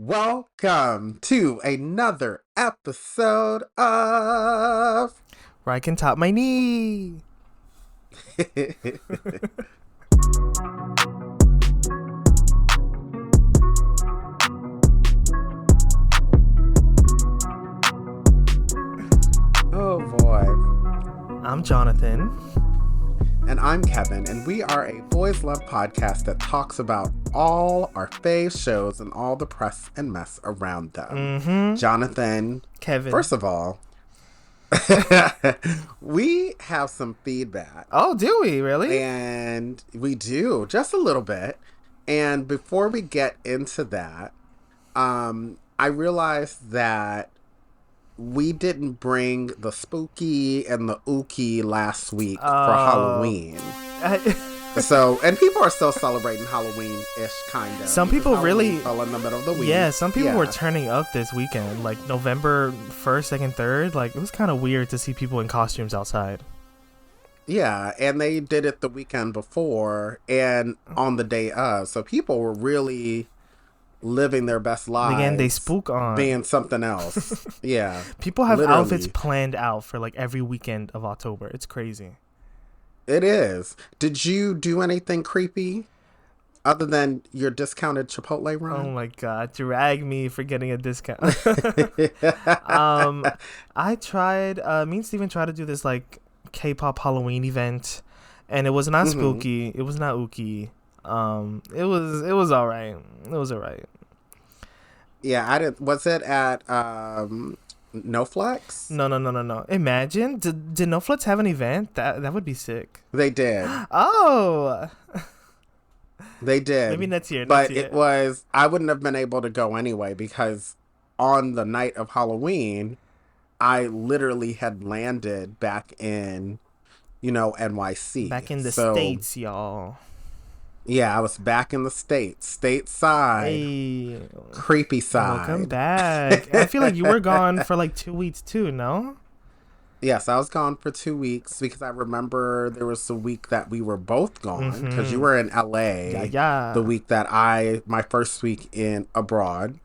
Welcome to another episode of RyCanTopMyKnee. Oh boy. I'm Jonathan. And I'm Kevin, and we are a boys love podcast that talks about all our fave shows and all the press and mess around them. Jonathan, Kevin. first of all, we have some feedback. Oh, do we really? And we do, just a little bit. And before we get into that, I realized that we didn't bring the spooky and the ooky last week for Halloween. So, and people are still celebrating Halloween-ish, kind of. Some people really fell in the middle of the week. Yeah, some people were turning up this weekend, like November 1st, 2nd, 3rd. Like, it was kind of weird to see people in costumes outside. Yeah, and they did it the weekend before and on the day of. So people were really living their best lives. Again, they spook on being something else. Yeah. People have literally outfits planned out for like every weekend of October. It's crazy. It is. Did you do anything creepy other than your discounted Chipotle run? Oh my God, drag me for getting a discount. I tried, me and Steven tried to do this like K-pop Halloween event, and it was not spooky. It was not ooky. It was all right. It was all right. Yeah, I didn't. Was it at No Flex? No. Imagine, did No Flex have an event? That would be sick. They did. Oh, they did. maybe next year. But it was. I wouldn't have been able to go anyway because on the night of Halloween, I literally had landed back in, NYC. Back in the States, y'all. Yeah, I was back in the States. Stateside. Hey. Creepyside. Welcome back. I feel like you were gone for like 2 weeks too, no? Yes, I was gone for 2 weeks because I remember there was a week that we were both gone because you were in LA. Yeah. The week that my first week in abroad.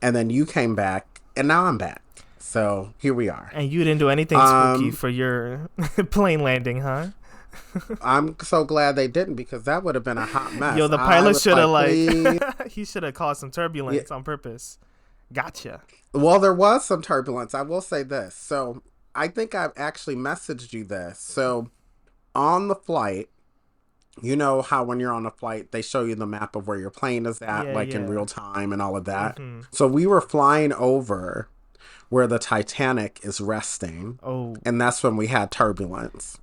And then you came back and now I'm back. So here we are. And you didn't do anything spooky for your plane landing, huh? I'm so glad they didn't because that would have been a hot mess. Yo, the pilot should have please. he should have caused some turbulence on purpose. Gotcha. Well, there was some turbulence. I will say this. So I think I've actually messaged you this. So on the flight, you know how when you're on a flight, they show you the map of where your plane is at, in real time and all of that. So we were flying over where the Titanic is resting. Oh. And that's when we had turbulence.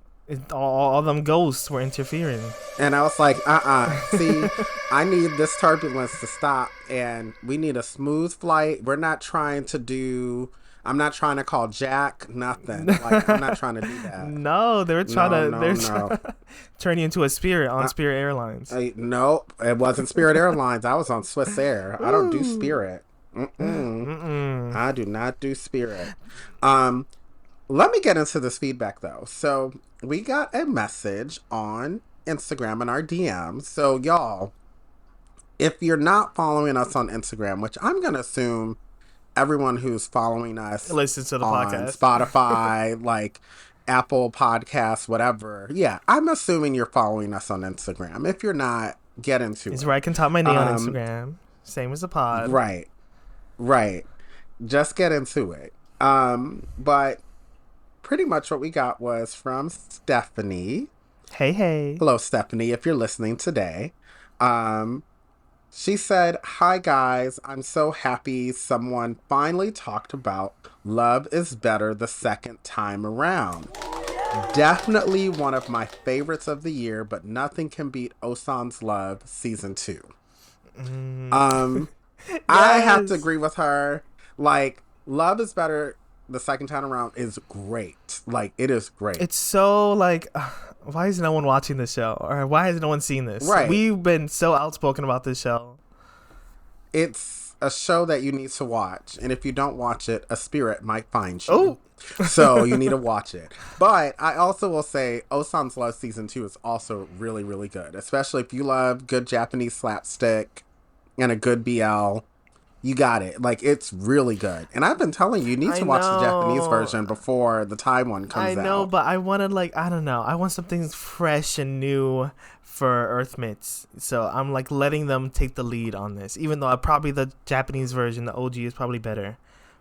All them ghosts were interfering. And I was like, see, I need this turbulence to stop and we need a smooth flight. I'm not trying to call Jack, nothing. Like, I'm not trying to do that. No, they were trying to turn you into a Spirit on Spirit Airlines. Nope, it wasn't Spirit Airlines. I was on Swiss Air. I don't do Spirit. I do not do Spirit. Let me get into this feedback though. So we got a message on Instagram in our DMs. So y'all, if you're not following us on Instagram, which I'm going to assume everyone who's following us listens to the on podcast, Spotify, like Apple Podcasts, whatever. Yeah, I'm assuming you're following us on Instagram. If you're not, get into it. It's RyCanTopMyKnee on Instagram. Same as the pod. Right. Just get into it. But pretty much what we got was from Stephanie. Hey. Hello, Stephanie, if you're listening today. She said, "Hi, guys. I'm so happy someone finally talked about Love is Better the second time around. Definitely one of my favorites of the year, but nothing can beat Osan's Love Season 2. Yes. I have to agree with her. Like, Love is Better the second time around is great. Like, it is great. It's so like, why is no one watching this show? Or why has no one seen this? Right. We've been so outspoken about this show. It's a show that you need to watch. And if you don't watch it, a spirit might find you. Oh. So you need to watch it. But I also will say Osan's Love Season 2 is also really, really good. Especially if you love good Japanese slapstick and a good BL. You got it. Like, it's really good. And I've been telling you, you need I to watch the Japanese know. version before the Thai one I comes know, out. but I want to like I don't know. I want something fresh and new for Earth Myths. So I'm like letting them take the lead on this, even though probably the Japanese version, the OG, is probably better.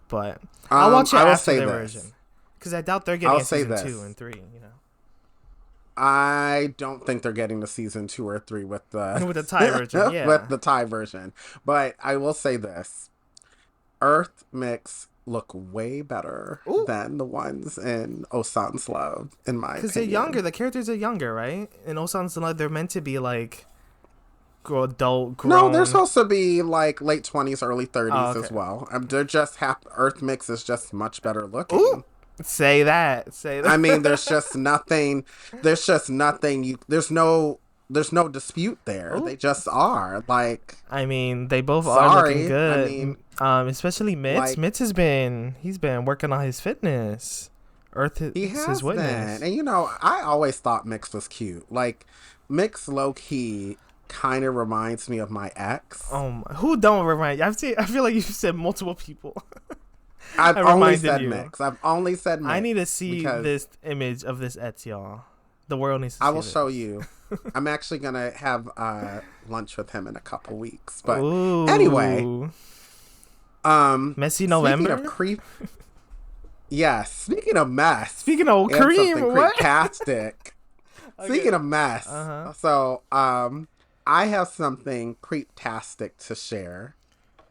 But I'll watch it I will after say their this. version, because I doubt they're I'll getting a say season two this. and three. You know, I don't think they're getting to season 2 or 3 with the with the Thai version, with yeah. the Thai version. But I will say this. Earth mix look way better Ooh, than the ones in Osan's Love, in my because they're younger. opinion. The characters are younger, right? In Osan's Life, they're meant to be like adult, No, they're grown. supposed to be like late 20s, early Oh, 30s as okay. well. They're just Earth mix is just much better Ooh, looking. say that. Say I mean, that. there's just nothing there's no dispute there. Ooh. They just are. Like, I mean, they both are looking sorry. I good. mean, Especially Mitz. like, Mitz he's been working on his fitness. Earth he is his has been. witness. And I always thought Mix was cute. Like, Mix low key kind of reminds me of my ex. Who don't remind you? I feel like you've said multiple people. I I've only reminded said you. Mix. I've only said I need to Mix see because this image of this Etz, y'all. The world needs to I see will show this. you. I'm actually gonna have lunch with him in a couple weeks. But anyway, Ooh. Messy speaking of November? creep, yes. Speaking of mess Speaking of and something cream, what? creeptastic. Okay. Speaking of Uh mess, huh. so I have something creeptastic to share,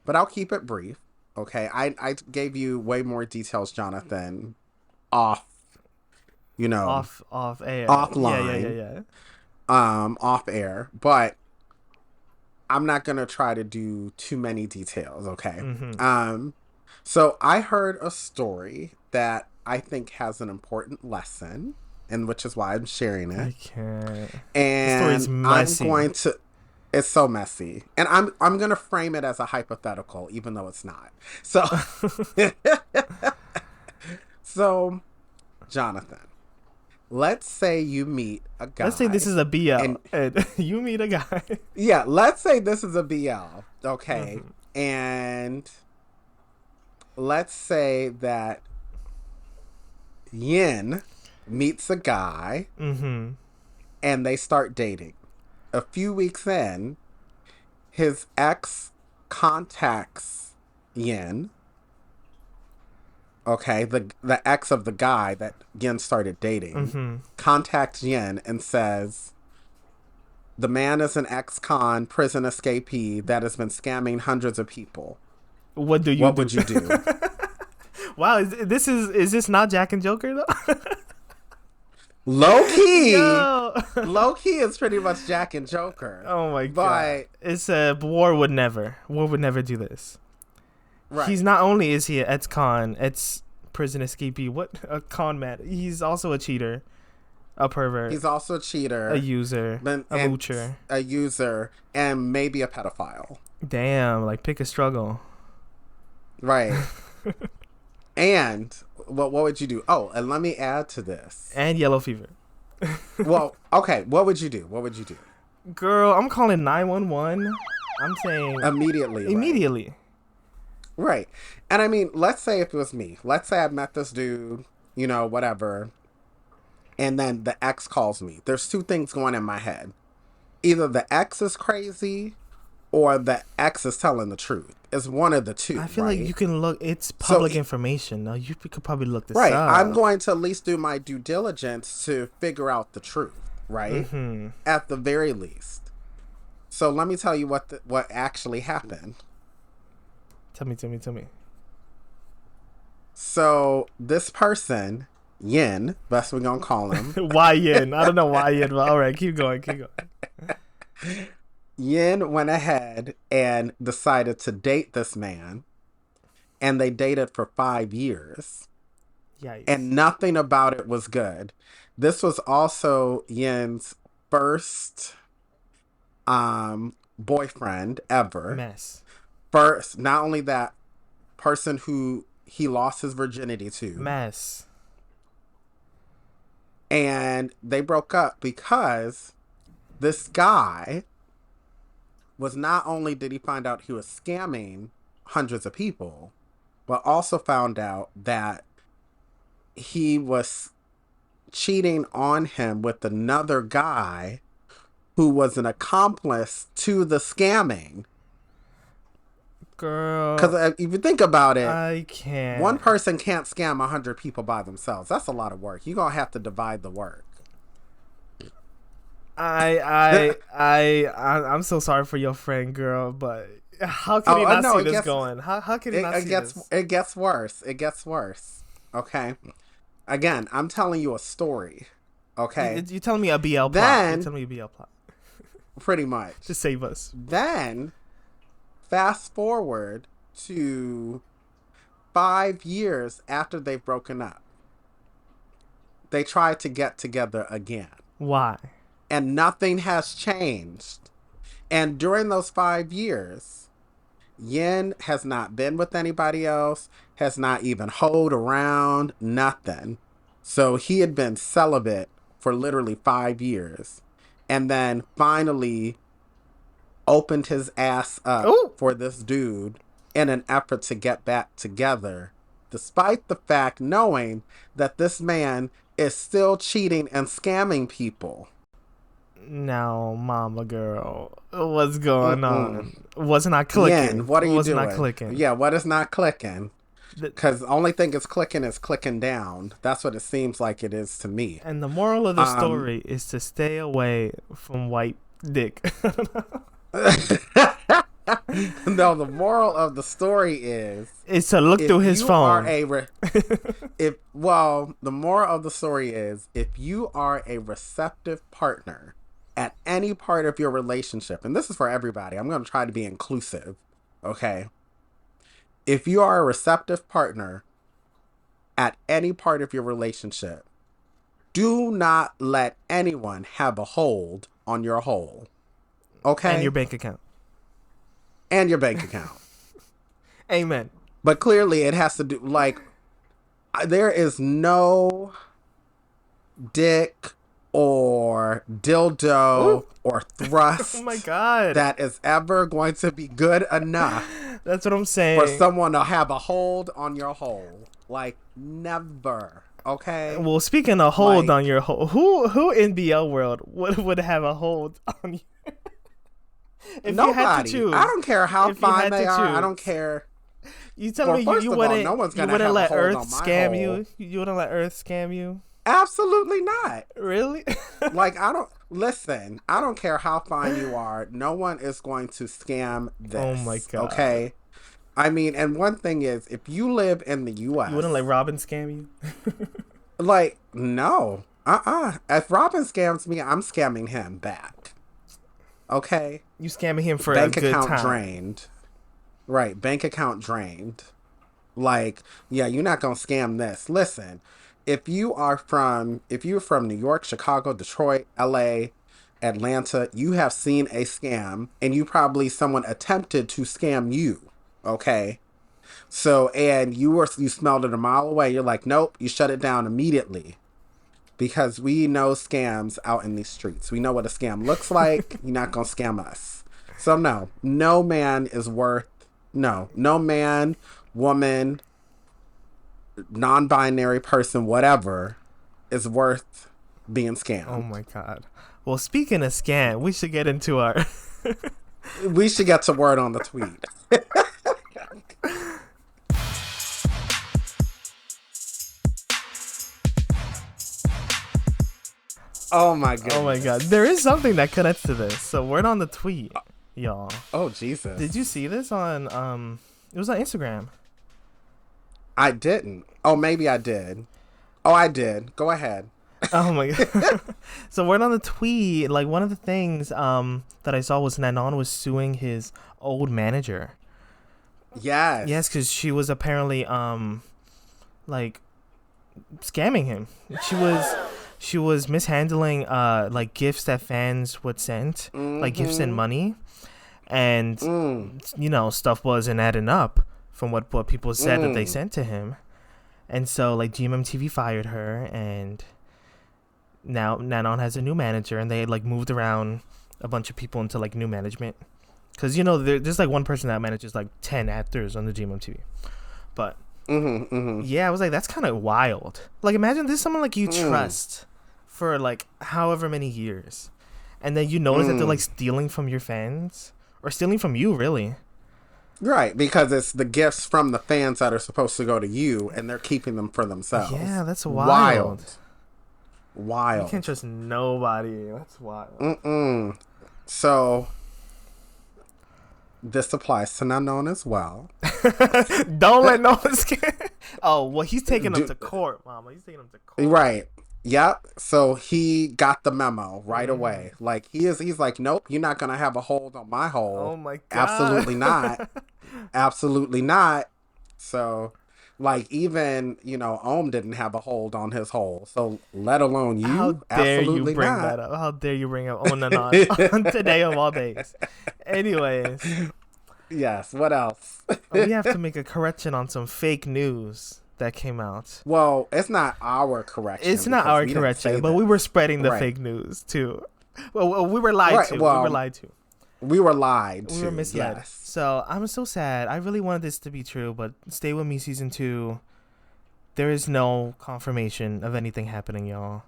but I'll keep it brief. Okay, I gave you way more details, Jonathan, off, you know, Off air. Yeah, yeah, yeah, offline, yeah. off air, but I'm not gonna try to do too many details. Okay, Mm-hmm. so I heard a story that I think has an important lesson, and which is why I'm sharing it. I can't. The story's And I'm messy. going to it's so messy. And I'm going to frame it as a hypothetical even though it's not. So so Jonathan, let's say you meet a Let's say this guy is a BL and and you meet a guy. yeah, let's say this is a BL, okay? Mm-hmm. And let's say that Yin meets a guy Mm-hmm. and they start dating. A few weeks in, his ex contacts Yin. Okay, the ex of the guy that Yin started dating Mm-hmm. contacts Yin and says the man is an ex-con prison escapee that has been scamming hundreds of people. What do you What do? would you do? Wow, is this not Jack and Joker though? Low key, Yo. low key is pretty much Jack and Joker, Oh my god. but It's a War would never. War would never do this. He's right. not only is he a ex-con, it's prison escapee. What a con man. He's also a cheater, a pervert, He's also a a cheater, user, a and moocher. a user, and maybe a pedophile. Damn, like pick a struggle. Right. And what would you do? Oh, and let me add to this. And yellow fever. Well, okay, what would you do? What would you do? Girl, I'm calling 911. I'm saying Immediately, right? immediately. Right. And I mean, let's say if it was me. Let's say I met this dude, whatever, and then the ex calls me. There's two things going in my head. Either the ex is crazy or the ex is telling the truth. It's one of the I two, feel like right? you can look. It's So, public information. No, you could probably look this right, I'm up. going to at least do my due diligence to figure out the truth, right? Mm-hmm. At the very least. So let me tell you what actually happened. Tell me, tell me, tell me. So this person, Yin, that's what we're gonna call him. Why yin? I don't know why yin, but all right, keep going, keep going. Yin went ahead and decided to date this man, and they dated for 5 years, Yikes. and nothing about it was good. This was also Yin's first boyfriend ever. Mess. First, not only that, person who he lost his virginity to. Mess. And they broke up because this guy was not only did he find out he was scamming hundreds of people, but also found out that he was cheating on him with another guy who was an accomplice to the scamming. Girl, Because if you think about it, I one can't. person can't scam 100 people by themselves. That's a lot of work. You're going to have to divide the work. I'm so sorry for your friend, girl, but how can he not no, see this going? How can he not see this? it gets worse. It gets worse. Okay. Again, I'm telling you a story. Okay. You telling me a BL plot? You Then, telling me a BL plot pretty to much. save us? Then, fast forward to 5 years after they've broken up. They tried to get together again. Why? And nothing has changed. And during those 5 years, Yin has not been with anybody else, has not even hoed around, nothing. So he had been celibate for literally 5 years. And then finally opened his ass up Oh, for this dude in an effort to get back together, despite the fact knowing that this man is still cheating and scamming people. now, mama girl, what's going on? Mm-mm. Wasn't I Yin, clicking? what are you Wasn't I doing? clicking? Yeah, what is not clicking? The, Because the only thing is clicking down. That's what it seems like it is to me. and the moral of the Um, story is to stay away from white dick. no, the moral of the story is It's to look if through his you are phone. the moral of the story is if you are a receptive partner at any part of your relationship, and this is for everybody, I'm going to try to be inclusive, okay? If you are a receptive partner at any part of your relationship, do not let anyone have a hold on your hole, And your okay? bank account. And your bank account. Amen. But clearly it has to do, like, there is no dick or dildo Ooh. or Oh my thrust god. that is ever going to be good enough That's what I'm for saying. someone to have a hold on your hole. Like, never. Okay? Well, speaking of hold on Like, your hold, who in BL world would have a hold on you if you had to nobody. I choose? don't care how If you fine had to they are. I don't choose, care. you telling Well, me first you of all, no one's you going to wouldn't have a let hold Earth on my scam hole. you? You wouldn't let Earth scam you? Absolutely not. Really? Like, I don't listen. I don't care how fine you are. No one is going to scam Oh my this. god. Okay. I mean, and one thing is, if you live in the You wouldn't let U.S., Robin scam you? like, no, If Robin scams me, I'm scamming him back. Okay. You scamming him for a Bank good account time. drained. Right. Bank account drained. Like, yeah, you're not gonna scam this. Listen, if you're from New York, Chicago, Detroit, LA, Atlanta, you have seen a scam and you probably someone attempted to scam you. Okay. So and you smelled it a mile away, you're like, nope, you shut it down immediately. Because we know scams out in these streets. We know what a scam looks like. You're not gonna scam us. So no, no man is worth no man, woman, non-binary person, whatever, is worth being Oh scammed. my god. Well, speaking of scam, we should get into our. We should get to word on the tweet. Oh my Oh my god. goodness. There is something that connects to this. So, word on the tweet, y'all. Oh Did you Jesus. see this on it was on Instagram. I didn't. Oh, maybe I did. Oh, I did. Go ahead. Oh my god. So, word on the tweet, like one of the things that I saw was Nanon was suing his old manager. Yes, Yes. cuz she was apparently like scamming him. She was mishandling like gifts that fans would send, like gifts and Mm-hmm. money, and Mm. stuff wasn't adding up from what people said that they Mm. sent to him. And so like GMMTV fired her, and now Nanon has a new manager, and they like moved around a bunch of people into like new management. because there's like one person that manages like 10 actors on the GMMTV. But yeah, I was like, that's kind of wild. Like, imagine this is someone like you trust for like however many years, and then you notice that they're like stealing from your fans or stealing from you, really. Right, because it's the gifts from the fans that are supposed to go to you, and they're keeping them for themselves. Yeah, that's wild. Wild. You can't trust nobody. That's wild. So this applies to Unknown as well. Don't let no one scare. Oh, well, he's taking them to court, Mama. He's taking them to court. Right. Yep. So he got the memo right away. Like he's like, nope, you're not gonna have a hold on my hold. Oh my god. Absolutely not. Absolutely not. So, like, even Ohm didn't have a hold on his hole. So let alone you. How dare absolutely you bring not. that up? How dare you bring up Onanon on today of all days? Anyways. Yes. What else? We have to make a correction on some fake news that came out. Well, it's not our correction. It's not our correction, but we were spreading the fake news too. Well, we were lied to. Well, we were lied to. We were lied to. We were misled. Yes. So I'm so sad. I really wanted this to be true, but Stay With Me season 2, there is no confirmation of anything happening, y'all.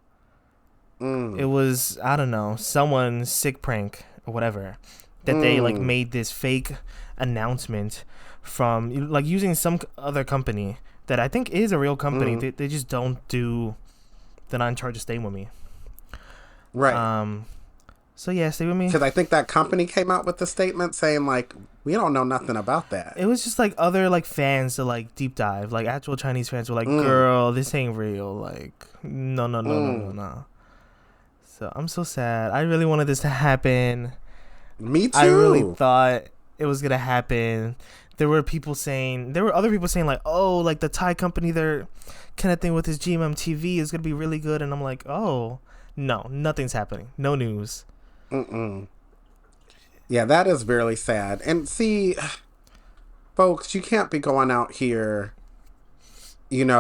It was, I don't know, someone's sick prank or whatever that they like made this fake announcement from like using some other company that I think is a real company. They just don't do. They're not in charge of Stay With Me. Right. So yeah, Stay With Me. Because I think that company came out with the statement saying like, we don't know nothing about that. It was just like other like fans to like deep dive, like actual Chinese fans were like, girl, this ain't real. Like, no. So I'm so sad. I really wanted this to happen. Me too. I really thought it was gonna happen. There were other people saying like, oh, like the Thai company they're connecting with his GMM TV is gonna be really good, and I'm like, oh no, nothing's happening. No news. Yeah, that is really sad. And see, folks, you can't be going out here,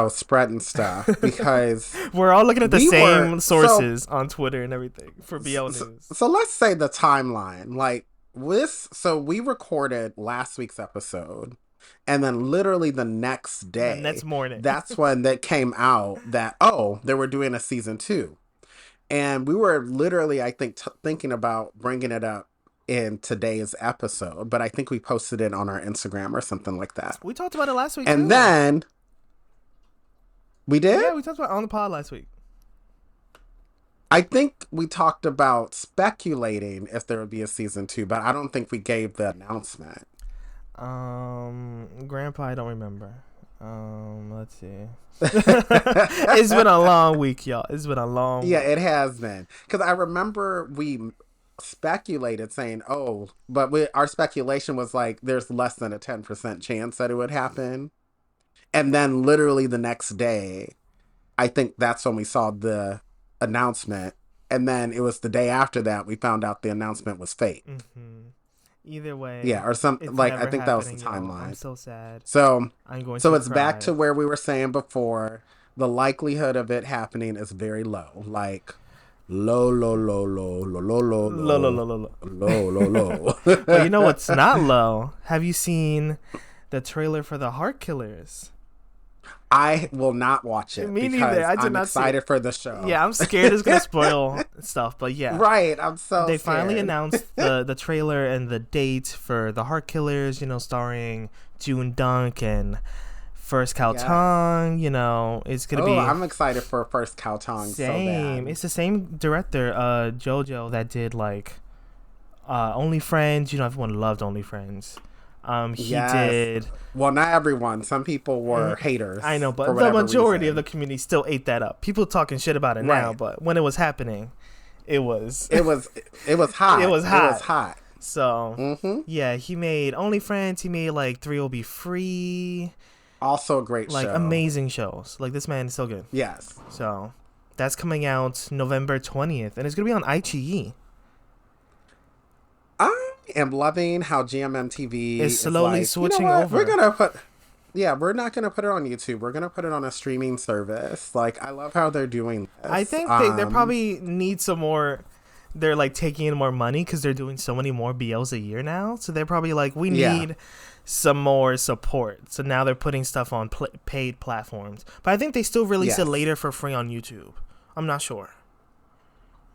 spreading stuff because we're all looking at the same sources on Twitter and everything for BL News. So let's say the timeline. Like so we recorded last week's episode, and then literally the next day, the next morning, that's when that came out that they were doing a season 2. And we were literally, I think, thinking about bringing it up in today's episode, but I think we posted it on our Instagram or something like that. We talked about it last week, and then we did. Yeah, we talked about it on the pod last week. I think we talked about speculating if there would be a season 2, but I don't think we gave the announcement. Grandpa, I don't remember. Let's see. It's been a long week, y'all. It's been a long week. It has been. Because I remember we speculated saying, our speculation was like, there's less than a 10% chance that it would happen. And then literally the next day, I think that's when we saw the announcement. And then it was the day after that, we found out the announcement was fake. Either way, yeah, or something like I think that was the timeline. I'm so sad. So I'm going. So it's cry. Back to where we were saying before. The likelihood of it happening is very low. Like low. But you know what's not low? Have you seen the trailer for the Heart Killers? I will not watch it. Me neither. I'm excited for the show. Yeah, I'm scared it's gonna spoil stuff. But yeah, right. I'm so. They scared. finally announced the trailer and the date for the Heart Killers. Starring June Dunk and First Cao Tong. It's gonna be. I'm excited for First Cao Tong. Same. So bad. It's the same director, JoJo, that did like Only Friends. Everyone loved Only Friends. He did. Well, not everyone. Some people were haters. I know, but the majority of the community still ate that up. People talking shit about it now, but when it was happening, it was hot. It was hot. So yeah, he made Only Friends. He made like 3 Will Be Free. Also a great show. Like amazing shows. Like this man is so good. Yes. So that's coming out November 20th, and it's gonna be on iQIYI. I am loving how GMMTV is slowly switching over. We're not gonna put it on YouTube. We're gonna put it on a streaming service. Like, I love how they're doing this. I think they probably need some more. they're like taking in more money because they're doing so many more BLs a year now. So they're probably like, we Yeah. need some more support. So now they're putting stuff on paid platforms. But I think they still release it Yes. later for free on YouTube. I'm not sure.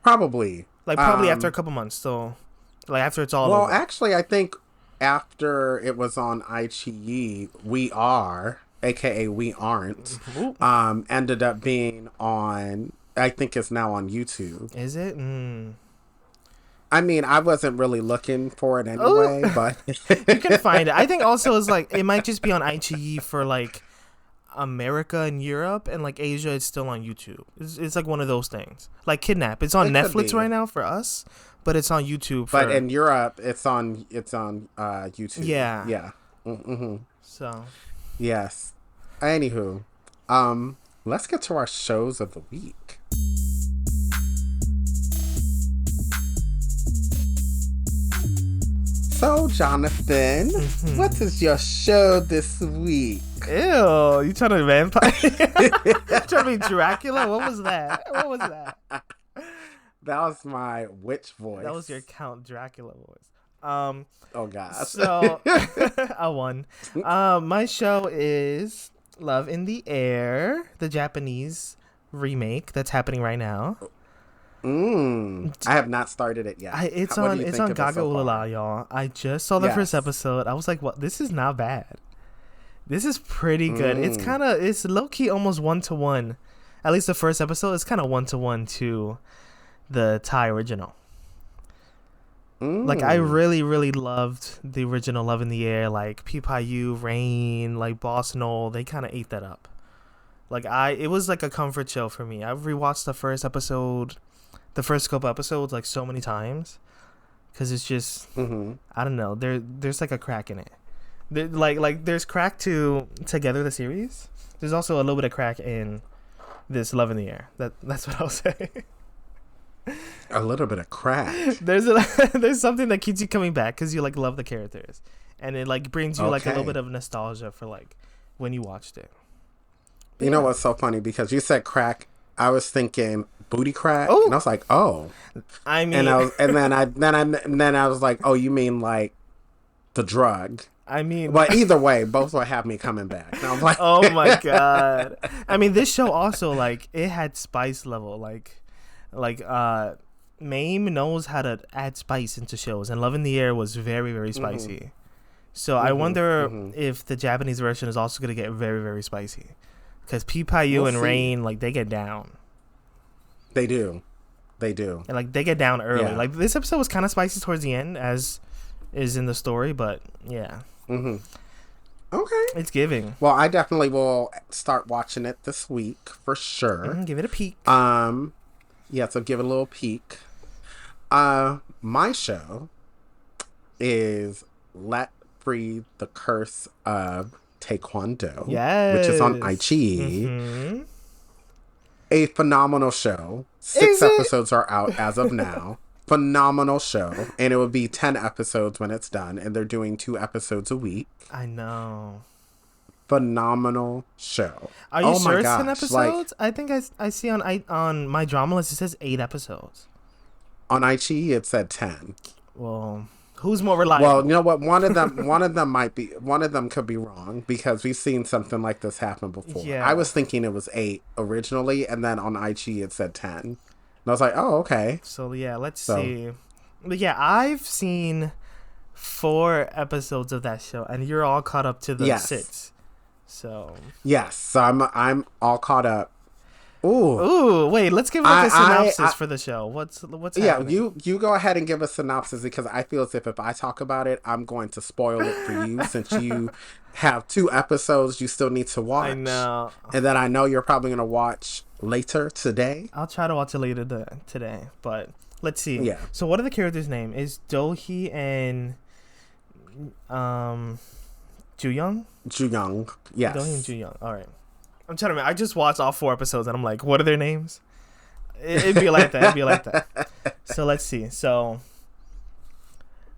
Probably. Like probably after a couple months. So like after it's all Well, over. actually, I think after it was on iQIYI, We Are, aka We Aren't, Ooh. ended up being on. I think it's now on YouTube. Is it? I mean, I wasn't really looking for it Oh. anyway, but You can find it. I think also it's like it might just be on iQIYI for like America and Europe, and like Asia it's still on YouTube. It's like one of those things. Like Kidnap. It's on It could Netflix be. right now for us, but it's on YouTube for But in Europe, it's on YouTube. Yeah. Yeah. Mm-hmm. so Yes. Anywho, let's get to our shows of the week. So, Jonathan, what is your show this week? Ew, you trying to vampire? Trying to be Dracula? What was that? What was that? That was my witch voice. That was your Count Dracula voice. Oh gosh. So I won. My show is Love in the Air, the Japanese remake that's happening right now. I have not started it yet. It's What on do you it's think on of it Gaga so far? Ulala, y'all. I just saw the first Yes. episode. I was like, "What? This is not bad. This is pretty good." It's low key almost 1-to-1. At least the first episode is kind of 1-to-1 to the Thai original. Like I really, really loved the original Love in the Air. Like Pipayu, Rain, like Boss Noel, they kind of ate that up. Like it was like a comfort show for me. I've rewatched the first couple episodes like so many times, because it's just I don't know. There's like a crack in it. Like there's crack to Together the series. There's also a little bit of crack in this Love in the Air. That's what I'll say. A little bit of crack. There's something that keeps you coming back because you like love the characters, and it like brings you like a little Okay. bit of nostalgia for like when you watched it. You know what's so funny? Because you said crack, I was thinking booty crack, Oh. and I was like, oh. I mean, And then I was like, oh, you mean like the drug? but But either way, both will have me coming back. And I was like, oh my god. I mean, this show also like it had spice level. Like Mame knows how to add spice into shows, and Love in the Air was very, very spicy. So I wonder if the Japanese version is also gonna get very, very spicy, because Pipayu We'll and see. Rain, like they get down. They do. And like they get down early. Yeah. Like this episode was kind of spicy towards the end, as is in the story, but yeah, Okay. it's giving. Well, I definitely will start watching it this week for sure. Give it a peek. Yeah, so give it a little peek. My show is Let Free the Curse of Taekwondo, which is on Yes. iQIYI. A phenomenal show. 6 Is it? episodes are out as of now. Phenomenal show. And it will be 10 episodes when it's done. And they're doing 2 episodes a week. I know. Phenomenal show. Are you Oh my sure it's 10 gosh, episodes? I think I see on my drama list it says 8 episodes. On iQIYI, it said 10. Well, who's more reliable? Well, you know what? One of them could be wrong, because we've seen something like this happen before. Yeah. I was thinking it was 8 originally, and then on iQIYI it said 10. And I was like, oh, okay. So yeah, let's So- see. But yeah, I've seen 4 episodes of that show, and you're all caught up to the Yes. 6. So Yes, so I'm all caught up. Ooh. ooh, wait, let's give like a I- synopsis for the show. What's Yeah, happening? you go ahead and give a synopsis, because I feel as if I talk about it, I'm going to spoil it for you, since you have 2 episodes you still need to watch. I know. And then I know you're probably going to watch later today. I'll try to watch it later today, but let's see. Yeah. So what are the characters' name? Is Dohee and Ju-young? Ju-young. Yes. Dohee and Ju-young. All right. I'm trying to remember. I just watched all 4 episodes, and I'm like, what are their names? It'd be like that. So let's see. So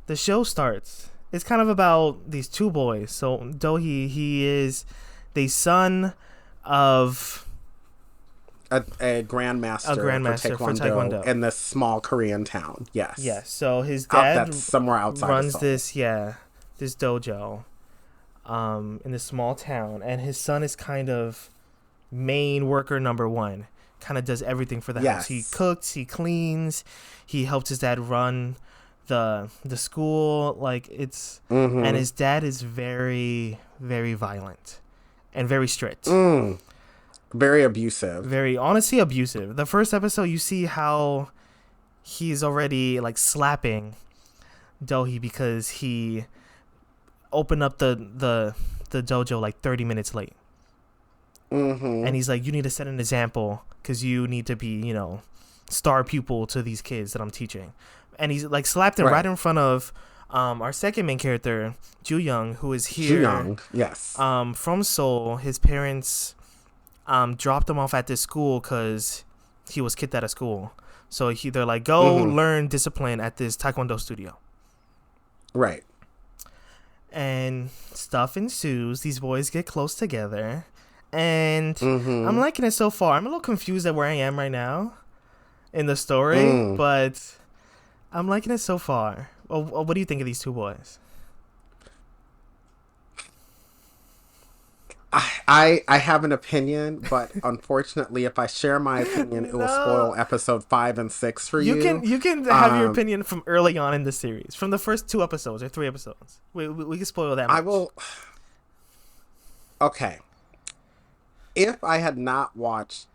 the show starts. It's kind of about these 2 boys. So Dohee, he is the son of a A grandmaster for grandmaster for Taekwondo Taekwondo. in this small Korean town. Yeah. Yes. So his Out dad that's somewhere outside of runs Seoul. this dojo in this small town, and his son is kind of main worker number one. Kind of does everything for the house. He Yes. cooks, he cleans, he helps his dad run the school. Like it's and Mm-hmm. his dad is very very violent and very strict. Mm. Very abusive. Very honestly abusive. The first episode, you see how he's already like slapping Dohee because he opened up the dojo like 30 minutes late, Mm-hmm. and he's like, "You need to set an example because you need to be, star pupil to these kids that I'm teaching." And he's like slapped him right in front of our second main character, Ju Young, who is here Young. Yes. from Seoul. His parents dropped him off at this school because he was kicked out of school. So they're like, go learn discipline at this Taekwondo studio. Right. And stuff ensues. These boys get close together. And Mm-hmm. I'm liking it so far. I'm a little confused at where I am right now in the story, but I'm liking it so far. Well, what do you think of these two boys? I have an opinion, but unfortunately, if I share my opinion, it will spoil episode 5 and 6 for you. You can have your opinion from early on in the series, from the first 2 episodes or 3 episodes. We can spoil that much. I will. Okay. If I had not watched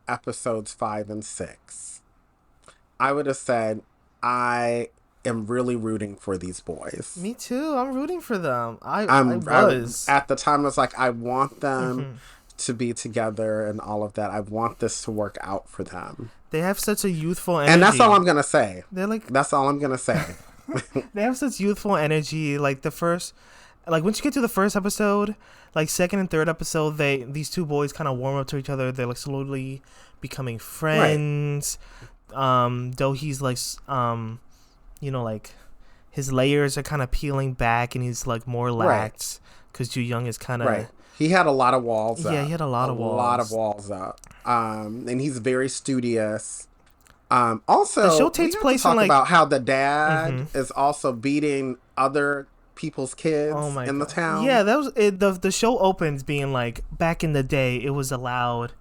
episodes 5 and 6, I would have said I am really rooting for these boys. Me too. I'm rooting for them. I was. At the time, I was like, I want them to be together and all of that. I want this to work out for them. They have such a youthful energy. And that's all I'm going to say. That's all I'm going to say. They have such youthful energy. Like once you get to the first episode, like second and third episode, these two boys kind of warm up to each other. They're like slowly becoming friends. Right. Though he's like, like his layers are kind of peeling back, and he's like more lax because Ju Young is kind of right. He had a lot of walls up. Yeah, he had a lot of walls up. And he's very studious. Also, the show takes place to talk about how the dad is also beating other people's kids in the town. Yeah, that was it. The show opens being like, back in the day, it was allowed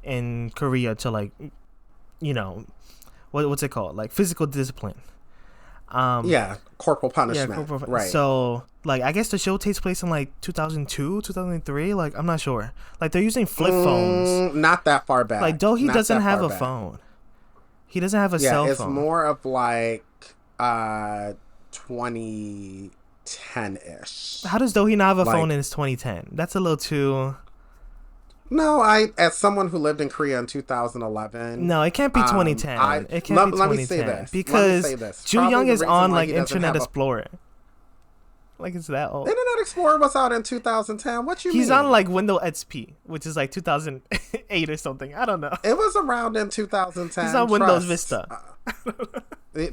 in Korea to like, what's it called? Like physical discipline. Corporal punishment. Right. So, like, I guess the show takes place in like 2002, 2003. Like, I'm not sure. Like, they're using flip phones. Not that far back. Like, Dohee doesn't have a phone. He doesn't have a cell phone. Yeah, it's more of like 2010-ish. How does Dohee not have a phone in 2010? That's a little too... No, as someone who lived in Korea in 2011. No, it can't be 2010. It can't be 2010. Let me say this. Because Ju Young is on like Internet Explorer. Like, it's that old. Internet Explorer was out in 2010. What you mean? He's on like Windows XP, which is like 2008 or something. I don't know. It was around in 2010. He's on Windows Vista.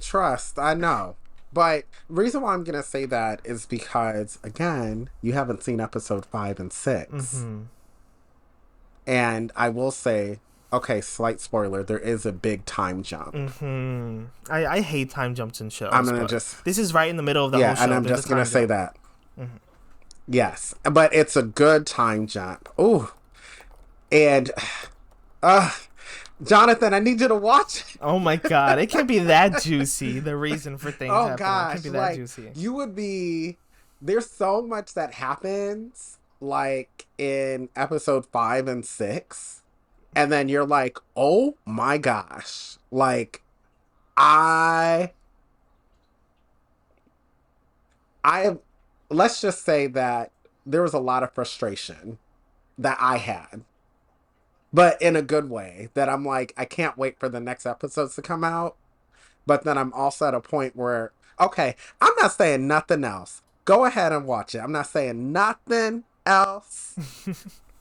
Trust, I know. But the reason why I'm going to say that is because, again, you haven't seen episode 5 and 6. And I will say, okay, slight spoiler, there is a big time jump. I hate time jumps in shows. I'm going to this is right in the middle of the whole show. Yeah, and I'm just going to say that. Yes, but it's a good time jump. Ooh. And, Jonathan, I need you to watch it. Oh my God, it can't be that juicy, the reason for things happening. Gosh, it can't be that juicy. There's so much that happens, like in episode 5 and 6, and then you're like, oh my gosh, like let's just say that there was a lot of frustration that I had, but in a good way, that I'm like, I can't wait for the next episodes to come out. But then I'm also at a point where, okay, I'm not saying nothing else. Go ahead and watch it. I'm not saying nothing else.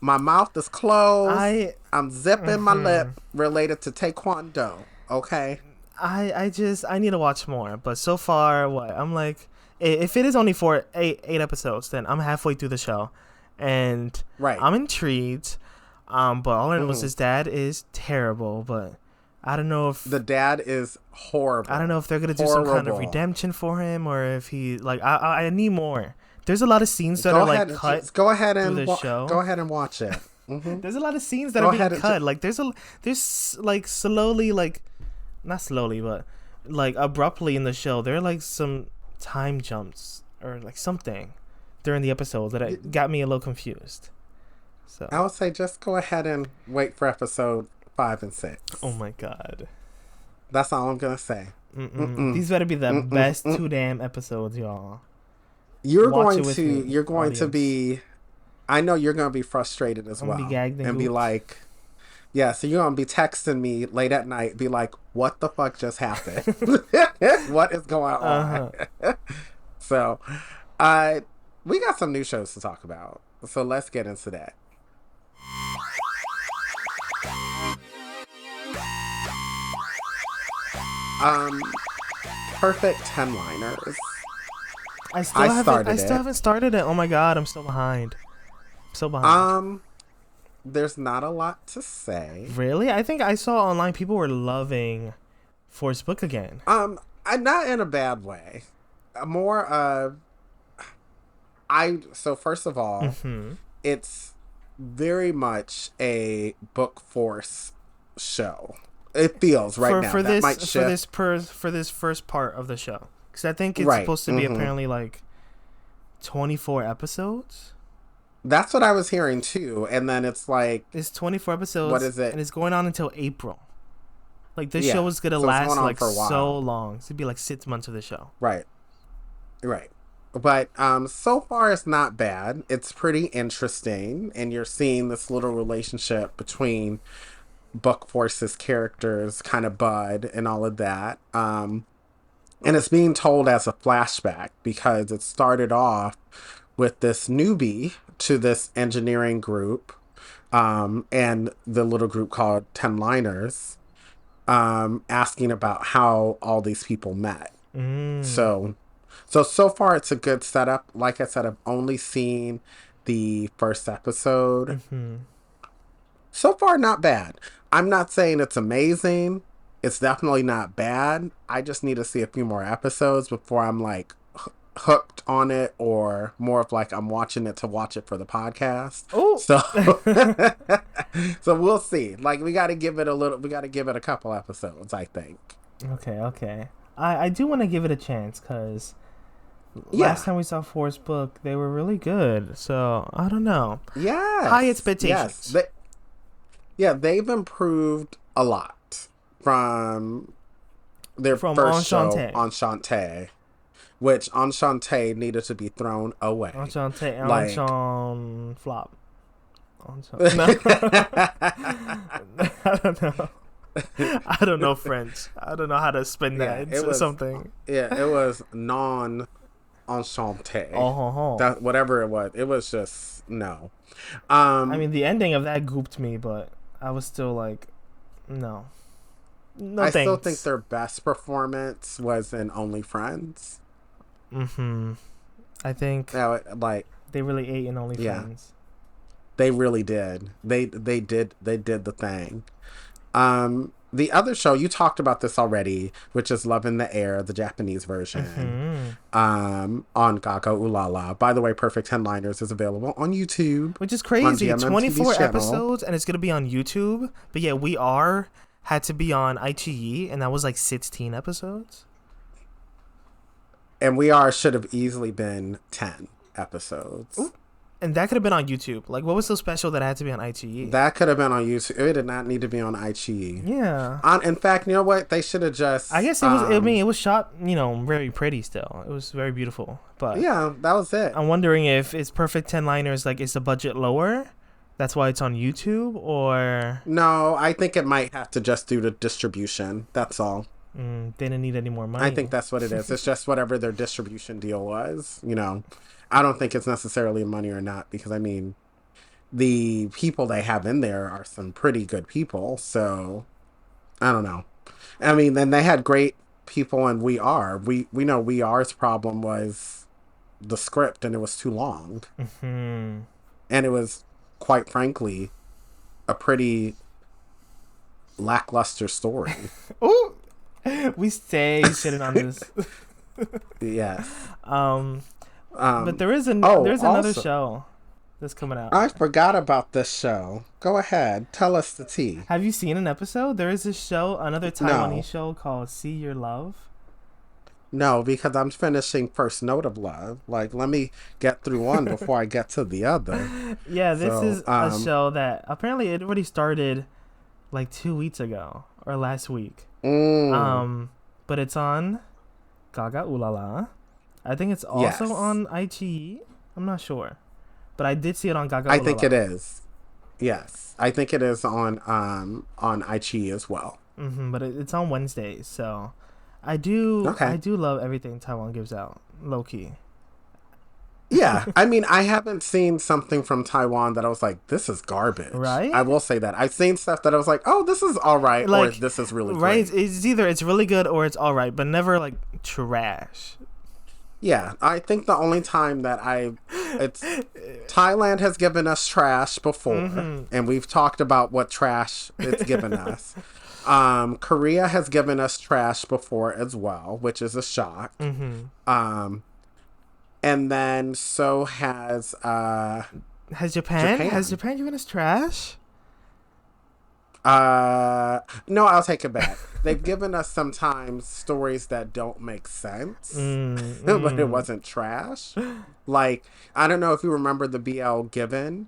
My mouth is closed. I'm zipping my lip related to Taekwondo. Okay. I need to watch more. But so far, I'm like, if it is only for eight episodes, then I'm halfway through the show, and I'm intrigued. But all I know is Mm. his dad is terrible. But I don't know if The dad is horrible. I don't know if they're gonna do some kind of Horrible. redemption for him, or if he like I need more. There's a lot of scenes that Go are like ahead. cut Just go ahead through and the show. go ahead and watch it. There's a lot of scenes that Go are being ahead and cut. Like there's like slowly, like not slowly, but like abruptly in the show, there are like some time jumps or like something during the episode that it got me a little confused. So I would say just go ahead and wait for episode 5 and 6. oh my god. That's all I'm gonna say. Mm-mm. These better be the best Mm-mm. two damn episodes, y'all. You're Watch going it with to. me, You're going to audience. be. I know you're gonna be frustrated as I'm gonna be well, gagged and and be gooped. like, yeah. So you're gonna be texting me late at night, be like, "What the fuck just happened? What is going on?" Uh-huh. So, uh, we got some new shows to talk about. So let's get into that. Um, Perfect 10-liners. I I still haven't started it. Oh my god, I'm still behind. I'm so behind. There's not a lot to say. Really? I think I saw online people were loving Force Book again. Not in a bad way. More so first of all, Mm-hmm. it's very much a book force show. It feels right now. For That this might shift. for this first part of the show, because I think it's Right. supposed to be apparently like 24 episodes. That's what I was hearing too. And then it's like, It's 24 episodes. what is it? And it's going on until April. Like this Yeah. show is gonna So it's last going on like for a while. so long. It's gonna be like 6 months of the show. Right. Right. But so far it's not bad. It's pretty interesting, and you're seeing this little relationship between Buck Force's characters kind of bud and all of that. And it's being told as a flashback because it started off with this newbie to this engineering group, and the little group called 10 Liners, asking about how all these people met. So far it's a good setup. Like I said, I've only seen the first episode. So far, not bad. I'm not saying it's amazing. It's definitely not bad. I just need to see a few more episodes before I'm like hooked on it, or more of like I'm watching it to watch it for the podcast. Oh, So so we'll see. Like we got to give it a couple episodes, I think. okay. I do want to give it a chance because Yeah. last time we saw Force Book, they were really good. So I don't know. Yes. High expectations. Yes. They've improved a lot from their From first show, Enchante. Enchante, which Enchante needed to be thrown away. Enchante, Like- Enchant flop. No. I don't know. I don't know French. I don't know how to spin that it into was something. Yeah, it was non-enchanté. Oh. That whatever it was just no. I mean, the ending of that gooped me, but I was still like, no. No, I thanks. still think their best performance was in Only Friends. I think Now, like they really ate in OnlyFans. Yeah. they really did. They did the thing. The other show, you talked about this already, which is Love in the Air, the Japanese version, on Gaga Ulala. By the way, Perfect 10 Liners is available on YouTube. Which is crazy. GMM TV 24 channel. episodes, and it's going to be on YouTube. But yeah, had to be on iQIYI, and that was like 16 episodes. And should have easily been 10 episodes. Ooh. And that could have been on YouTube. Like, what was so special that it had to be on iQIYI? That could have been on YouTube. It did not need to be on iQIYI. Yeah. In fact, you know what? They should have just... I guess it was. I mean, it was shot, very pretty still. It was very beautiful. But yeah, that was it. I'm wondering if it's Perfect 10 Liners, like, is the budget lower? That's why it's on YouTube, or No, I think it might have to just do the distribution. That's all. they didn't need any more money. I think that's what it is. It's just whatever their distribution deal was, I don't think it's necessarily money or not, because I mean, the people they have in there are some pretty good people. So I don't know. I mean, then they had great people in We Are. We know We Are's problem was the script, and it was too long. And it was, quite frankly, a pretty lackluster story. Ooh, we stay shitting on this. Yes. um, but Um. Oh, there's another also, show that's coming out. I forgot about this show. Go ahead, tell us the tea. Have you seen an episode? There is a show, another Taiwanese No, show called See Your Love. no, because I'm finishing First Note of Love. Like, let me get through one before I get to the other. Yeah, this So, is a show that apparently it already started like 2 weeks ago or last week. mm, Um, but it's on Gaga Ulala. I think it's also yes, on iQIYI. I'm not sure, but I did see it on Gaga I think it Ulala. is. Yes, I think it is on Aichi as well. But it's on Wednesdays, so I Okay. do love everything Taiwan gives out, low key. Yeah, I mean, I haven't seen something from Taiwan that I was like, this is garbage. I Right? will say that. I've seen stuff that I was like, oh, this is all right, or Like, this is really right? great. It's either it's really good or it's all right, but never like trash. Yeah, I think the only time that it's Thailand has given us trash before, and we've talked about what trash it's given us. Korea has given us trash before as well, which is a shock. Um, and then so has Has Japan. Japan given us trash? No, I'll take it back. They've given us sometimes stories that don't make sense, but it wasn't trash. Like, I don't know if you remember the BL Given,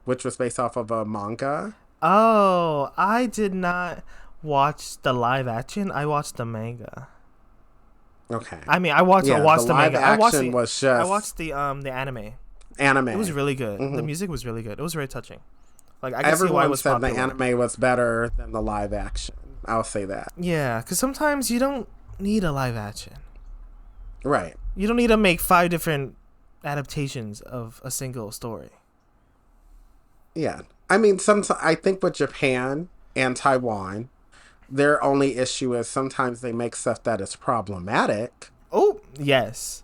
which was based off of a manga. Oh, I did not watch the live action. I watched the manga. Okay. I mean, I Yeah, the watched the live manga. action was I just watched the anime. It was anime. really good. The hmm music was really good. It was very touching. Like I can see why it Everyone was said the popular. anime was better than the live action. I'll say that. Yeah, because sometimes you don't need a live action. Right. You don't need to make 5 different adaptations of a single story. Yeah. I mean, I think with Japan and Taiwan, their only issue is sometimes they make stuff that is problematic. Oh, yes.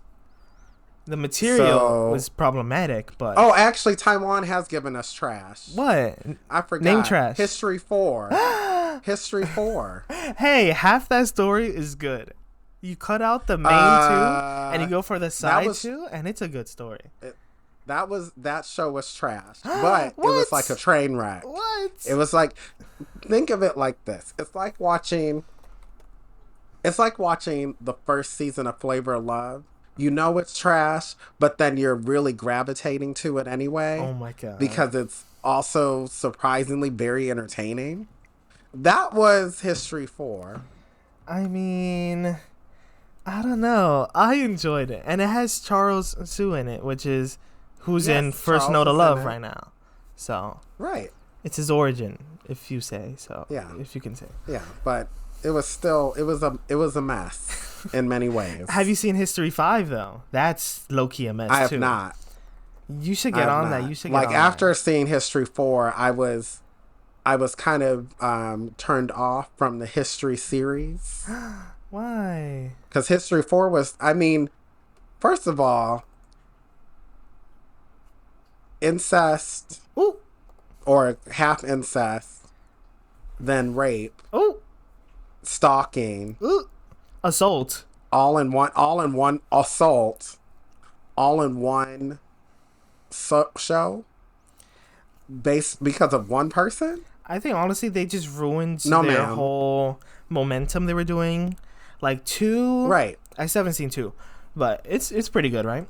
The material So, was problematic, but oh, actually, Taiwan has given us trash. what? I Name forgot. trash. History 4. History 4. Hey, half that story is good. You cut out the main two and you go for the side was two, and it's a good story. that show was trash, but it was like a What? train wreck. What? It was like, think of it like this. It's like watching the first season of Flavor of Love. You know it's trash, but then you're really gravitating to it anyway Oh my god. because it's also surprisingly very entertaining. That was History 4. I mean, I don't know. I enjoyed it, and it has Charles Sue in it, which is who's in Yes, First Charles Note of is in Love it. right now. So Right. it's his origin, if you say so. Yeah. If you can say. Yeah, but it was a mess in many ways. Have you seen History 5 though? That's low key a mess I have too. not. You should I get have on that. not. You should get Like on after seeing History 4, I was kind of turned off from the History series that. Why? because History 4 was, I mean, first of all, incest Ooh, or half incest, then rape, ooh, stalking, ooh. Assault. all in one assault, all in one show based because of one person. I think honestly they just ruined No, their ma'am. whole momentum they were doing. Like two, Right. I still haven't seen two, but it's pretty good, right?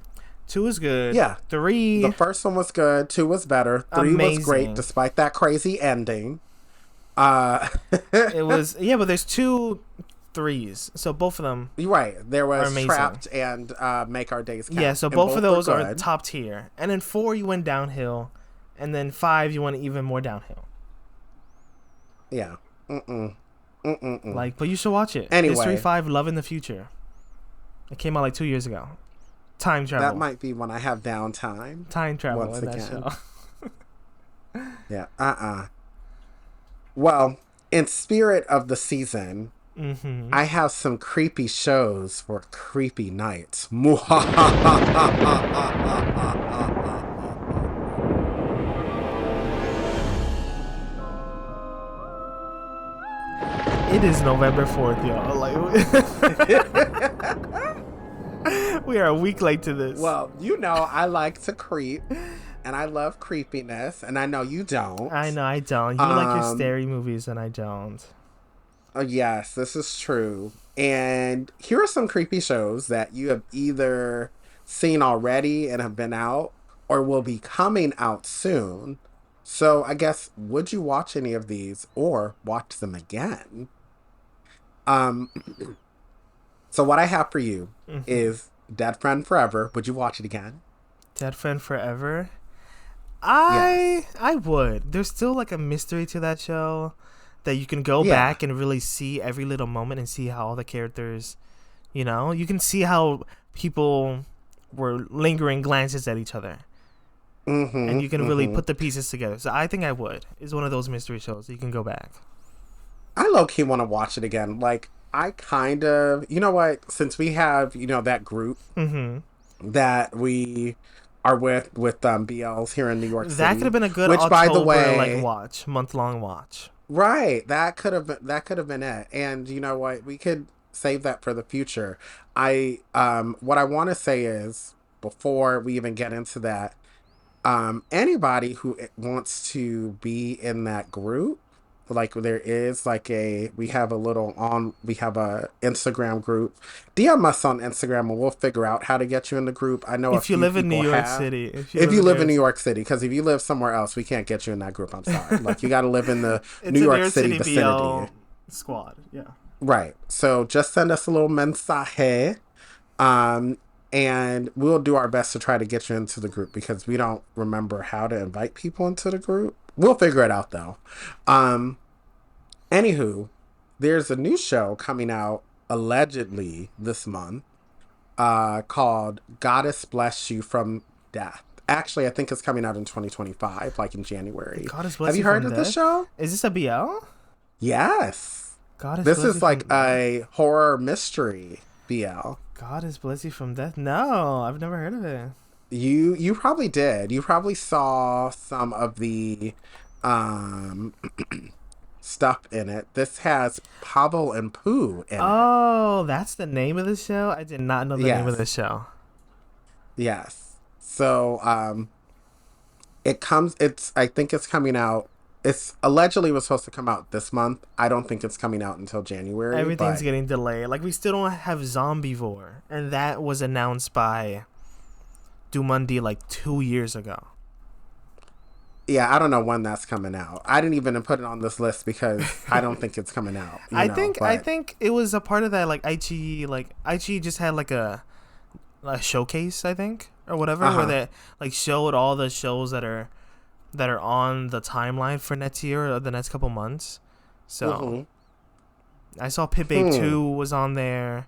Two is good. Yeah. Three, The first one was good. 2 was better. 3 was great, Amazing. despite that crazy ending. Uh, it was yeah, but there's two threes, so both of them. you're right. There Are was amazing. Trapped and Make Our Days Count. Yeah, so and both of were those are good. top tier, and then 4 you went downhill, and then 5 you went even more downhill. Yeah. Mm-mm. Like, but you should watch it. Anyway. History 5, Love in the Future. It came out like 2 years ago. Time travel. That might be when I have downtime. Time travel once in that again. show. Yeah. Well, in spirit of the season, I have some creepy shows for creepy nights. It is November 4th, y'all. We are a week late to this. Well, you know, I like to creep and I love creepiness, and I know you I don't. know I don't. You like your Um, scary movies, and I don't. yes, this is true. And here are some creepy shows that you have either seen already and have been out or will be coming out soon. So I guess, would you watch any of these or watch them again? Um, so what I have for you Hmm. is Dead Friend Forever. Would you watch it again? Dead Friend Forever. Yes. I would. There's still like a mystery to that show that you can go Yeah. back and really see every little moment and see how all the characters, you can see how people were lingering glances at each other. And Mm-hmm. you can really Mm-hmm. put the pieces together. So I think I would. It's one of those mystery shows that you can go back. I low key want to watch it again. Like, I kind of, you know what? Since we have, that group Mm-hmm. that we are with BLs here in New York That could have City, been a good which by the October like way, watch, month long watch. right, that could have been it. And you know what? We could save that for the future. I what I want to say is, before we even get into that, anybody who wants to be in that group, like, there is like we have a Instagram group. DM us on Instagram and we'll figure out how to get you in the group. I know a If you few live in New people York have. City, if you If live you in New live in York New City, York City, because if you live somewhere else, we can't get you in that group. I'm sorry. Like, you got to live in the it's New a New York York City City vicinity. BL squad. Yeah. Right. So just send us a little mensaje, um, and we'll do our best to try to get you into the group because we don't remember how to invite people into the group. We'll figure it out though. Um, Anywho, there's a new show coming out allegedly this month, called Goddess Bless You from Death. Actually, I think it's coming out in 2025, like in January. God has Have blessed you you heard from of this death. show? Is this a BL? Yes. God has This blessed you is like from death. a horror mystery BL. God has blessed you from death. No, I've never heard of it. You probably did. You probably saw some of the um stuff in it. This has Pavel and Pooh in it. Oh, that's the name of the show. I did not know the name of the Yes. show. Yes. So it's I think it's coming out, it's allegedly was supposed to come out this month. I don't think it's coming out until January, Everything's but getting delayed. Like we still don't have Zombivore, and that was announced by Dumundie like 2 years ago. yeah, I don't know when that's coming out. I didn't even put it on this list because I don't think it's coming out, I but think it was a part of that like Aichi just had like a showcase I think or whatever where uh-huh. they like showed all the shows that are on the timeline for next year or the next couple months. So Mhm. I saw Pit Babe Hmm. 2 was on there.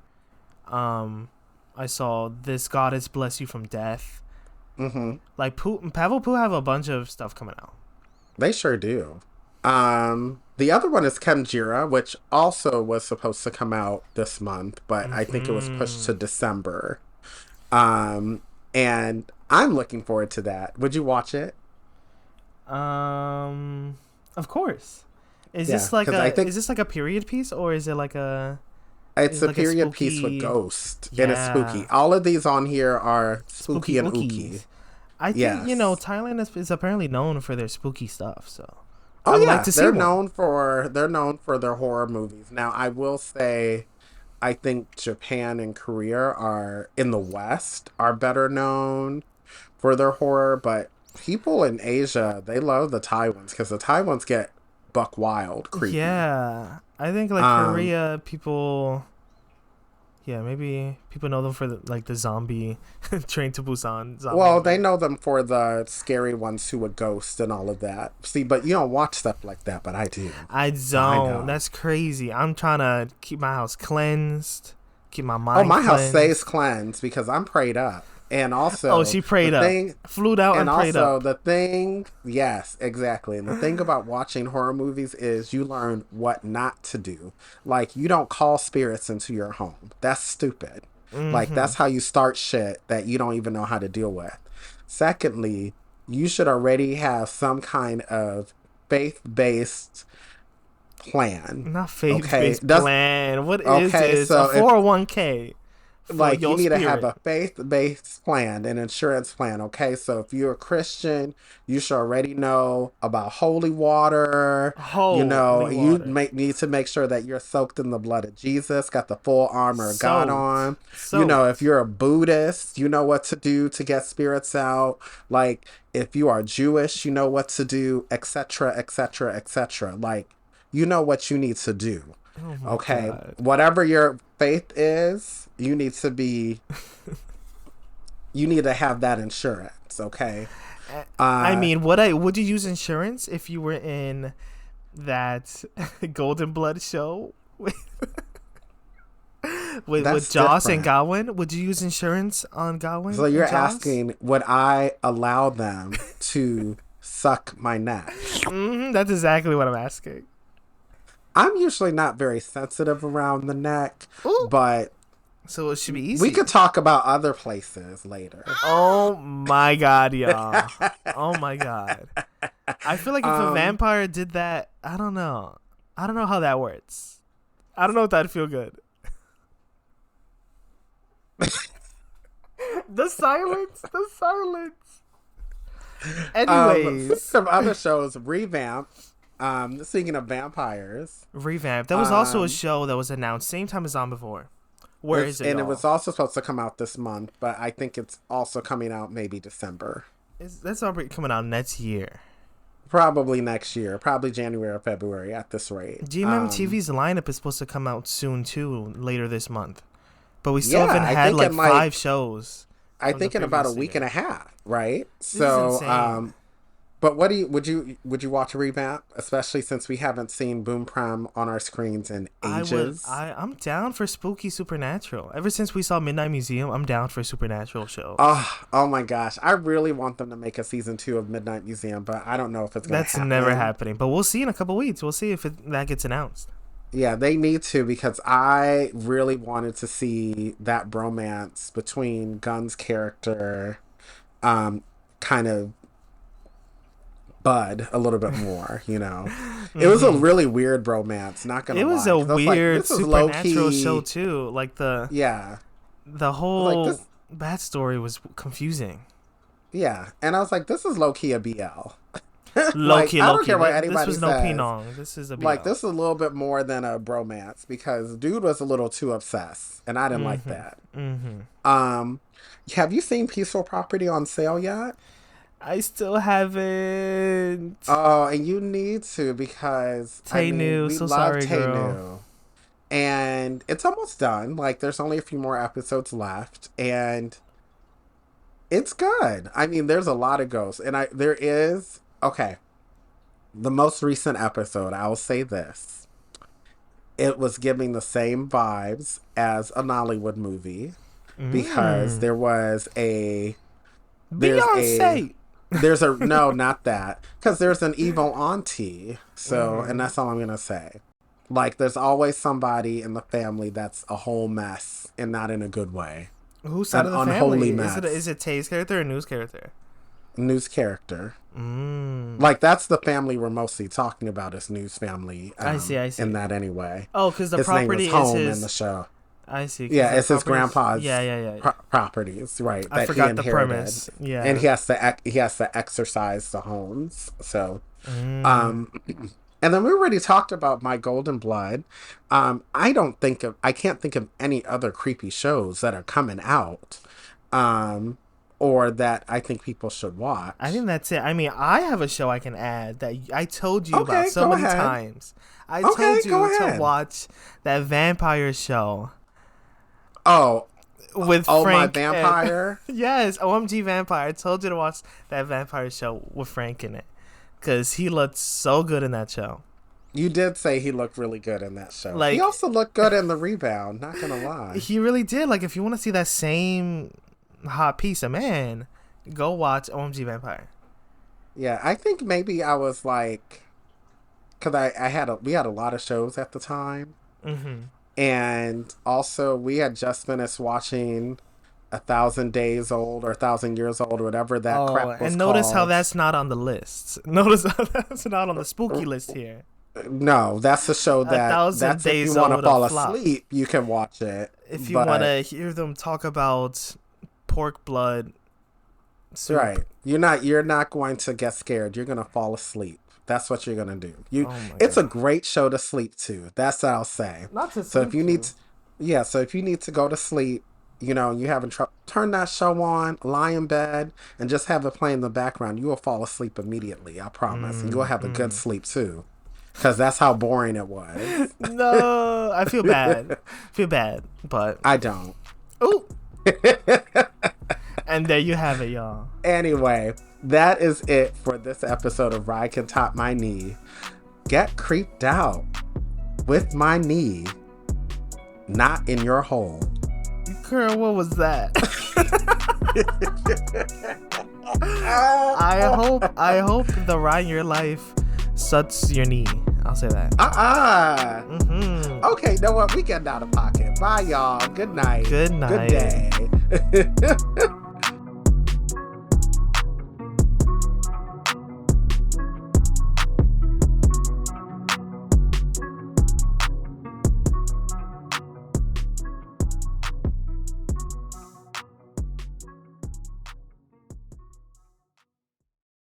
Um, I saw This Goddess Bless You from Death. Mhm. Like Pavel Poo have a bunch of stuff coming out. They sure do. The other one is Kenjira, which also was supposed to come out this month, but I think it was pushed to Hmm. December. Um, and I'm looking forward to that. Would you watch it? Um, of course. Yeah, because I think Is this like a period piece or it's is it a like a period piece with spooky? Ghost, and it's spooky. Yeah, All of these on here are spooky spooky and ooky. ookies. I think Yes. Thailand is apparently known for their spooky stuff, so I Oh would like yeah, to see one. they're known for their horror movies. Now I will say, I think Japan and Korea are in the West are better known for their horror, but people in Asia, they love the Thai ones because the Thai ones get buck wild, creepy. Yeah, I think like Um, Korea people. Yeah, maybe people know them for like the zombie Train to Busan zombie well, they movie. know them for the scary ones who would ghost and all of that. See, but you don't watch stuff like that, but I do. I So I don't. know. That's crazy. I'm trying to keep my house cleansed, keep my Oh, mind my house stays cleansed. cleansed because I'm prayed up. And Oh, also she the prayed up, thing flued out, And and prayed also up. the thing, yes, exactly. And the thing about watching horror movies is you learn what not to do. Like, you don't call spirits into your home. That's stupid. Like, Mm-hmm. that's how you start shit that you don't even know how to deal with. Secondly, you should already have some kind of faith-based plan. Not Okay, faith-based does plan. What is okay. this? A So if 401k for like you your need to have spirit. a faith-based plan, an insurance plan. Okay, so if you're a Christian, you should already know about holy water. You know, Holy you water. need to make sure that you're soaked in the blood of Jesus, got the full armor of God Soaked. on. You know, if Soaked. you're a Buddhist, you know what to do to get spirits out. Like if you are Jewish, you know what to do, etc., etc., etc. Like you know what you need to do. Oh my Okay, god. whatever your faith is, you need to have that insurance. Okay. I uh mean, would you use insurance if you were in that Golden Blood show with that's Joss and different. Gawain? Would you use insurance on So Gawain you're and Joss? asking, would I allow them to suck my neck? That's exactly what I'm asking. I'm usually not very sensitive around the neck, Ooh. but So it should be we easy. could talk about other places later. Oh my god, y'all. Oh my god. I feel like if a um vampire did that, I don't know. I don't know how that works. I don't know if that'd feel good. The silence. The silence. Speaking Anyways. of other shows, revamp. Speaking of vampires, Revamp. There was also a um show that was announced same time as Zombivore. Where is it, and it was y'all? also supposed to come out this month, but I think it's also coming out maybe December. That's already coming out next year. Probably next year, probably January or February at this rate. GMM TV's lineup is supposed to come out soon too, later this month. But we still Yeah, haven't I had think like in 5 shows I from the think in about a previous week and year. a half, right? This is So, insane. but what do you would you watch a revamp, especially since we haven't seen Boom Prem on our screens in ages? I'm down for spooky supernatural. Ever since we saw Midnight Museum, I'm down for supernatural shows. Oh my gosh, I really want them to make a season 2 of Midnight Museum, but I don't know if it's gonna That's never happen. happening, but we'll see in a couple weeks. We'll see if that gets announced. Yeah, they need to because I really wanted to see that bromance between Gunn's character, um, kind of bud a little bit more. You know, it was a really weird bromance. Not gonna It was lie, a because I was like, weird this is low supernatural show key. too. Like Yeah, the I was like whole this. backstory was confusing. Yeah, and I was like, this is low key a BL. Low Like, key, I low don't key. care what This anybody was no says. Pinong. This is a Like, BL. this is a little bit more than a bromance because dude was a little too obsessed, and I didn't like Mm-hmm. that. Mm-hmm. Um, have you seen Peaceful Property on sale yet? I still haven't. Oh, and you need to because I Tay mean New, we so love sorry, Tay girl. New, and it's almost done. Like there's only a few more episodes left, and it's good. I mean, there's a lot of ghosts, and I there is okay. The most recent episode, I will say this: it was giving the same vibes as a Nollywood movie because Mm. there's a Beyonce. there's a no, not that, because there's an evil auntie. So, and Mm. that's all I'm gonna say. Like, there's always somebody in the family that's a whole mess, and not in a good way. Whose side An of the unholy family? Is mess. it Tay's character or News character? News character. Mm. Like that's the family we're mostly talking about is News family. I see. I In see. that anyway. Oh, because the His name is property is Home in the his. show. I see. Because Yeah, the it's his property is. Yeah, grandpa's yeah, yeah. properties, right? I That he forgot the inherited, premise. and Yeah. he has to exercise the homes. So, Mm. um, and then we already talked about My Golden Blood. I can't think of any other creepy shows that are coming out, um, or that I think people should I watch. think that's it. I mean, I have a show I can add that I told you about Okay, so go many ahead. times. I Okay, told go you to ahead. watch that vampire show Oh, with oh, my Frank and vampire. yes, OMG Vampire. I told you to watch that vampire show with Frank in it because he looked so good in that show. You did say he looked really good in that show. He Like also looked good in The Rebound. Not gonna lie. he really did. Like if you want to see that same hot piece of man, go watch OMG Vampire. Yeah, I think maybe I was like, because we had a lot of shows at the time, Mm-hmm. and also we had just finished watching 1,000 Days Old or 1,000 Years Old or whatever that Oh, crap was and notice how called. that's not on the list. Notice how that's not on the spooky list here. No, that's the show A Thousand that's if you Days want to Old a fall flop. asleep, you can watch it. If you want But to hear them talk about pork blood soup. right, you're not going to get scared. You're gonna fall asleep. That's what you're gonna do. Oh my It's a god. great show to sleep to. That's what I'll say. Not to So if sleep you need, to. yeah, so if you need to go to sleep, you having trouble, turn that show on, lie in bed, and just have it play in the background. You will fall asleep immediately. I promise, and you'll have a good sleep too, because that's how boring it was. No, I feel bad. Feel bad, but I don't. oh, and there you have it, y'all. Anyway, that is it for this episode of Ride Can Top My Knee. Get creeped out with my knee, not in your hole. Girl, what was that? I hope the ride in your life sucks your knee. I'll say that. Mm-hmm. Okay, you know what? We getting out of pocket. Bye, y'all. Good night. Good night. Good day.